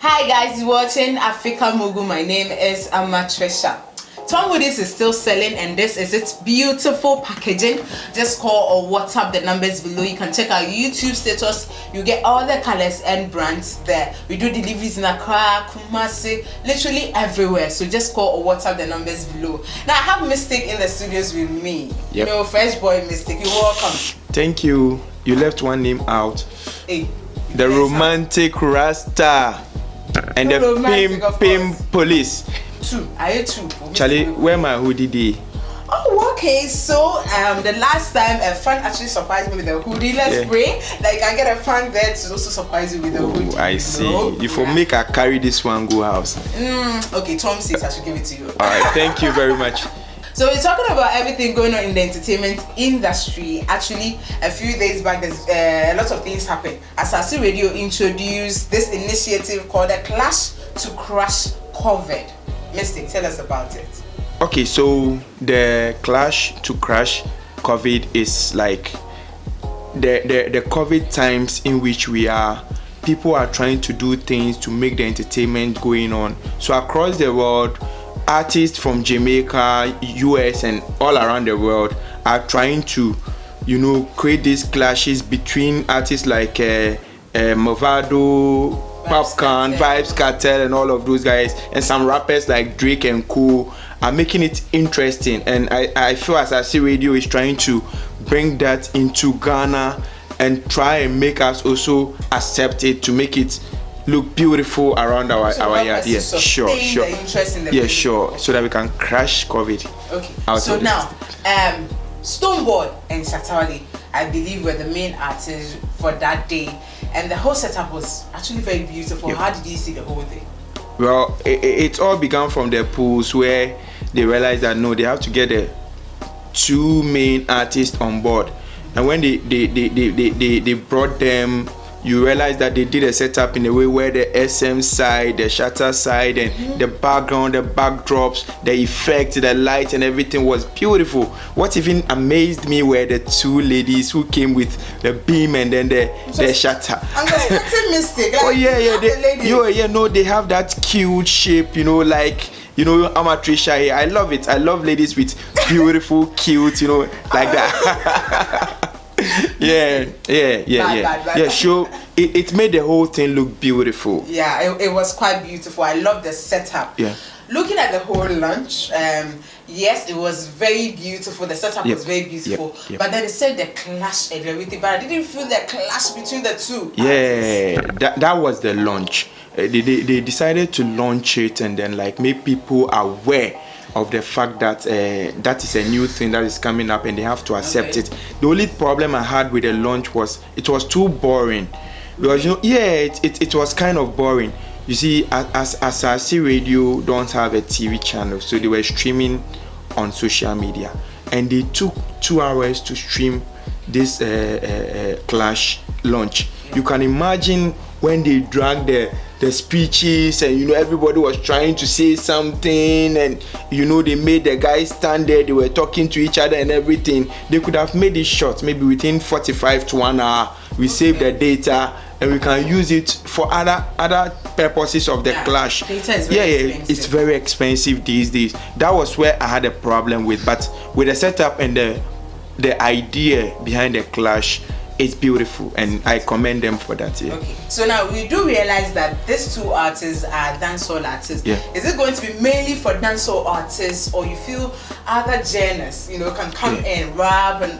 Hi guys, you're watching Africa MOGUL. My name is Amatresha. Tom Hoodies is still selling, and this is its beautiful packaging. Just call or WhatsApp the numbers below. You can check our YouTube status. You get all the colors and brands there. We do deliveries in Accra, Kumasi, literally everywhere. So just call or WhatsApp the numbers below. Now I have Mystic in the studios with me. Yep. You know, fresh boy Mystic. You're welcome. Thank you. You left one name out. Hey, the romantic Rasta and the pimp police. True. Are you true? Charlie, where my hoodie day? Oh, okay. So the last time a friend actually surprised me with a hoodie. Let's pray that you can get a friend there to also surprise you with a hoodie. I see. If you make I carry this one, go house. Okay, Tom says I should give it to you. All right. Thank you very much. So we're talking about everything going on in the entertainment industry. Actually, a few days back, there's a lot of things happened. Asaase Radio introduced this initiative called the Clash to Crush COVID. Mystic, tell us about it. Okay, so the Clash to Crush COVID is like the COVID times in which we are. People are trying to do things to make the entertainment going on. So across the world, artists from Jamaica, US, and all around the world are trying to, create these clashes between artists like Movado, Popcorn, Vibes Cartel, and all of those guys, and some rappers like Drake and Co. are making it interesting. And I feel Asaase Radio is trying to bring that into Ghana and try and make us also accept it, to make it look beautiful around our yard. Yeah, sure. Yeah, sure. So that we can crash COVID. Okay. So now, Stonebwoy and Shatta Wale, I believe, were the main artists for that day, and the whole setup was actually very beautiful. Yep. How did you see the whole thing? Well, it all began from the pools where they realized that no, they have to get the two main artists on board, and when they brought them, you realize that they did a setup in a way where the SM side, the Shatta side, and the background, the backdrops, the effect, the light, and everything was beautiful. What even amazed me were the two ladies who came with the beam and then the Shatta. I'm expecting Mystic. Oh yeah, they have that cute shape, Amatresha here. I love it. I love ladies with beautiful, cute, like that. Yeah. Sure. It made the whole thing look beautiful. Yeah, it was quite beautiful. I love the setup. Yeah. Looking at the whole lunch, yes, it was very beautiful. The setup was very beautiful. Yep. But then they said the clash and everything, but I didn't feel the clash between the two. Yeah, that was the launch. They decided to launch it and then make people aware of the fact that that is a new thing that is coming up and they have to accept it. The only problem I had with the launch was it was too boring. Because it was kind of boring. You see, as Asaase Radio don't have a TV channel, so they were streaming on social media, and they took 2 hours to stream this Clash launch. You can imagine when they dragged the speeches and everybody was trying to say something, and they made the guys stand there, they were talking to each other and everything. They could have made it short, maybe within 45 to 1 hour. We save the data and we can use it for other purposes of the clash. Data is very expensive. It's very expensive these days. That was where I had a problem with, but with the setup and the idea behind the clash, it's beautiful, and I commend them for that. Yeah. Okay. So now we do realize that these two artists are dancehall artists. Yeah. Is it going to be mainly for dancehall artists, or you feel other genres, can come in, rap and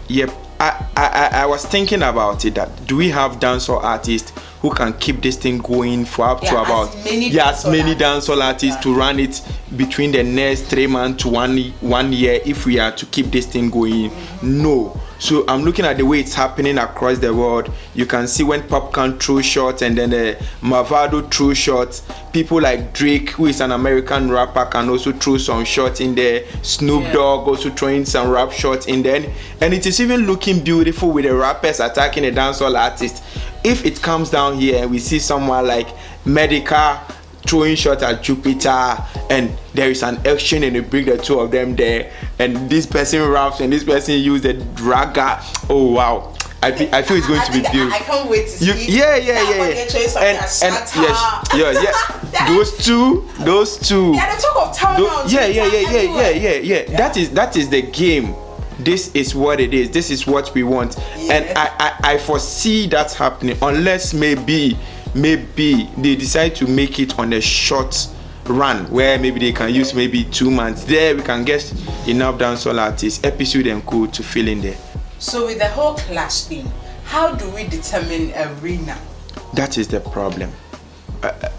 Yep. I was thinking about it, that do we have dancehall artists who can keep this thing going for up to about as many dancehall artists to run it between the next 3 months to 1 year if we are to keep this thing going? No. So I'm looking at the way it's happening across the world. You can see when Popcorn threw shots and then Movado threw shots. People like Drake, who is an American rapper, can also throw some shots in there. Snoop Dogg also throwing some rap shots in there. And it is even looking beautiful with the rappers attacking a dancehall artist. If it comes down here and we see someone like Medica throwing shots at Jupiter, and there is an action and they bring the two of them there, and this person raps and this person use the dragger, oh wow, I feel it's going to be beautiful. I can't wait to see. Yeah. Those two. Yeah, the talk of town now. Yeah. That is the game. This is what it is. This is what we want. Yeah. And I foresee that happening unless maybe they decide to make it on a short run where maybe they can use maybe 2 months. There we can get enough dancehall artists, episode and co to fill in there. So with the whole clash thing, how do we determine a winner? That is the problem.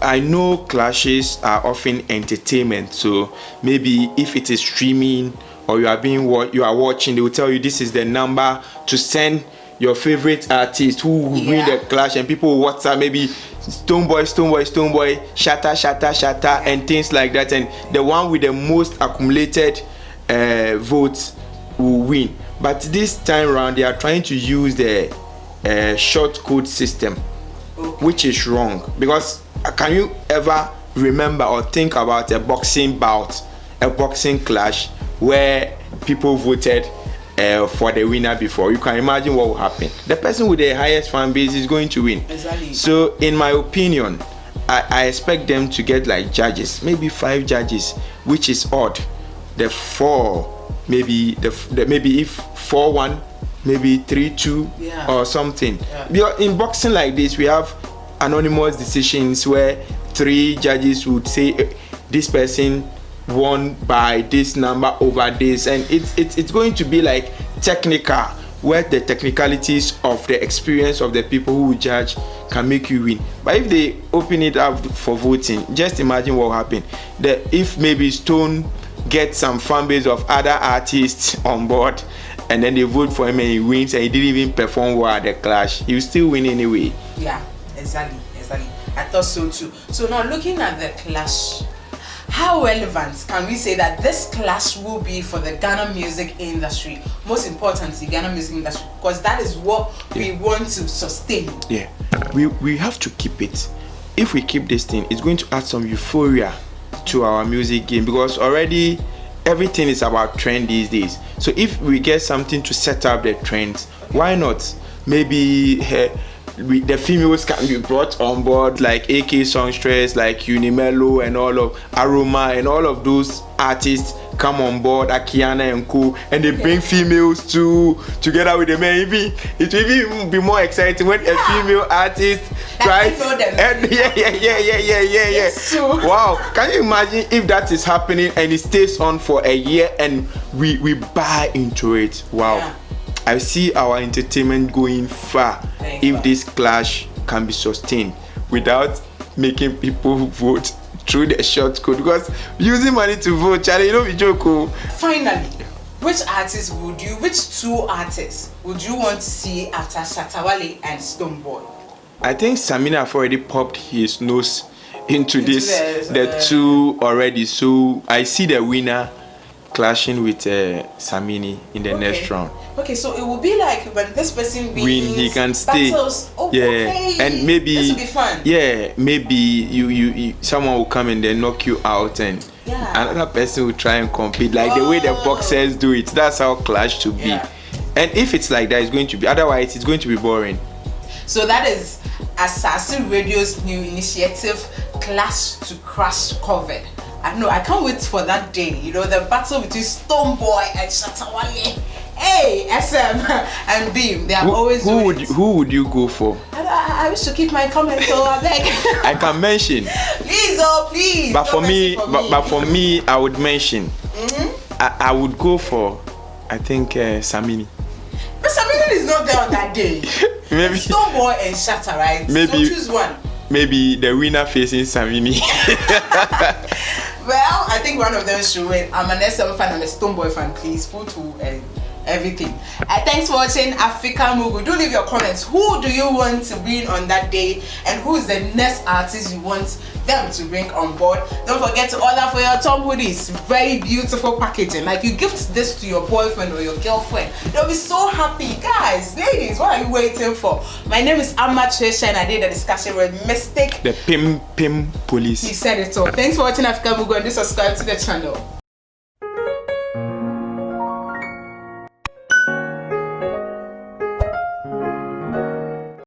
I know clashes are often entertainment, so maybe if it is streaming or you are watching, they will tell you this is the number to send your favorite artist who will win the clash, and people will WhatsApp maybe Stonebwoy, Shatta, and things like that, and the one with the most accumulated votes will win. But this time around, they are trying to use the short code system, which is wrong. Because can you ever remember or think about a boxing bout, a boxing clash where people voted for the winner before? You can imagine what will happen. The person with the highest fan base is going to win. Exactly. So in my opinion, I expect them to get like judges, maybe 5 judges, which is odd. The 4, maybe maybe if 4-1, maybe 3-2 or something. Because in boxing like this, we have anonymous decisions where 3 judges would say this person won by this number over this, and it's going to be like technical, where the technicalities of the experience of the people who judge can make you win. But if they open it up for voting, just imagine what will happen. If maybe Stone gets some fan base of other artists on board, and then they vote for him and he wins, and he didn't even perform well at the clash, he will still win anyway. Yeah, exactly. I thought so too. So now looking at the clash, how relevant can we say that this clash will be for the Ghana music industry? Most importantly, Ghana music industry, because that is what we want to sustain. Yeah, we have to keep it. If we keep this thing, it's going to add some euphoria to our music game, because already everything is about trend these days. So if we get something to set up the trends, why not? Maybe the females can be brought on board, like A.K.A songstress, like Unimelo and all of Aroma and all of those artists come on board, Akiana and co, and they bring females together with the men. It will even be more exciting when a female artist tries. Yeah. Wow, can you imagine if that is happening and it stays on for a year and we buy into it? Wow. Yeah. I see our entertainment going far if this clash can be sustained without making people vote through the short code, because using money to vote, Charlie, you know, we joke. Finally, which 2 artists would you want to see after Shatta Wale and Stonebwoy? I think Samini have already popped his nose into the 2 already, so I see the winner clashing with Samini in the next round. Okay, so it will be like when this person wins, he can stay. Battles. And maybe this will be fun. Yeah, maybe you someone will come and then knock you out, and another person will try and compete, like the way the boxers do it. That's how clash should be. And if it's like that, it's going to be. Otherwise, it's going to be boring. So that is Asaase Radio's new initiative, Clash to Crash covered. I know, I can't wait for that day. You know, the battle between Stonebwoy and Shatta Wale. Hey, SM and Beam, they are always who would you go for? I wish to keep my comments, so I beg. I can mention. Please. But for me, I would mention. I would go for, I think, Samini. But Samini is not there on that day. Maybe Stonebwoy and Shatta, right? Maybe so choose one. Maybe the winner facing Samini. Well, I think one of them should win. I'm an SM fan, I'm a Stonebwoy fan. Please put who and everything. Thanks for watching Africa Mogul. Do leave your comments. Who do you want to win on that day, and who is the next artist you want them to bring on board? Don't forget to order for your Tom hoodies. Very beautiful packaging. Like, you gift this to your boyfriend or your girlfriend, they'll be so happy. Guys, ladies, what are you waiting for? My name is M.anifest, and I did a discussion with Mystic, the Pim Police. He said it all. Thanks for watching Africa Mogul, and do subscribe to the channel.